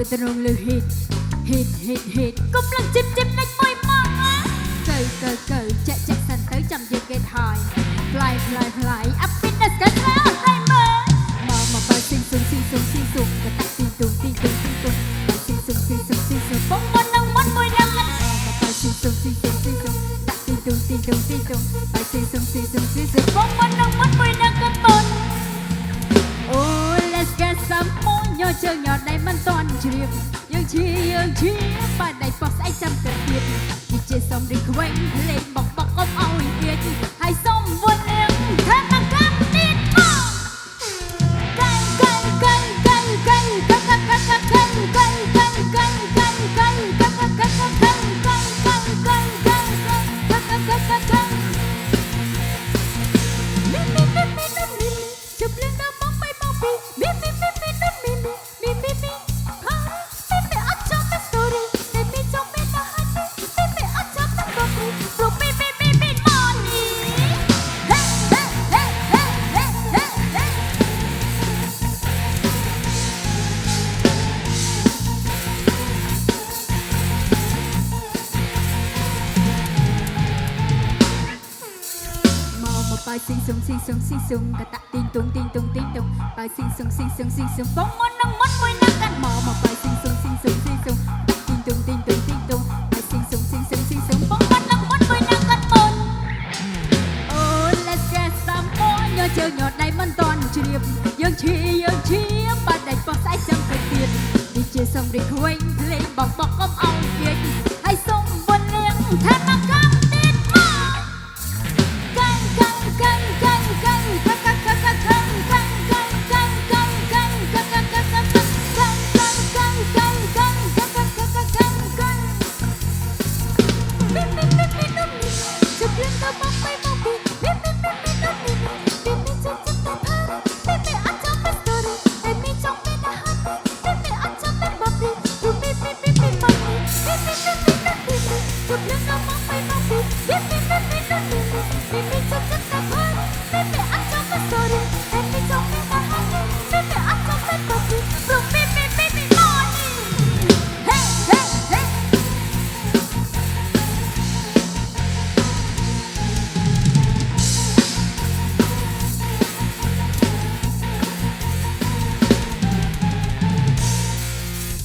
ទៅត្រង់លើ hit កុំឡើងจิ้มដាច់មួយមកកើចាក់សិនទៅចាំយើងគេថយផ្លាយ up in the sky អត់ហើយមើលមកបើស៊ីងស៊ុងក៏តាក់ទីទុំបងមិននឹងមិនមួយនឹងមកបើស៊ីងស៊ុងតាក់ទីទុំបើស៊ីងស៊ុងបងមិននឹងមិនមួយនឹងក៏ប៉ុនអូ let's get some more ញ៉ជើងញ៉ដៃមិនតន់ជ្រាបយើងជាបើដៃបោះស្អែកចាំទៅទៀតទីជាសំរីខ្វែងភ្លេងបកកុំឲ្យទៀតហើយសុំវល់នាងថាមកកាន់ទៀតមកបើស៊ីងស៊ុងក៏តាក់ទីងទុំបើស៊ីងស៊ុងបងមុននឹងមុនមួយនឹងកាន់មកបើស៊ីងស៊ុងតាក់ទីងទុំបើស៊ីងស៊ុងបងមុននឹងមុនមួយនឹងកាន់មុនអូ let's get some more ញ៉ជើងញ៉ដៃមិនតន់ជ្រាបយើងជាបើដៃបោះស្អែកចាំទៅទៀតនេះជាសំរីខ្វែងភ្លេងបកកុំឲ្យទៀតហើយសុំវល់នាងថាមក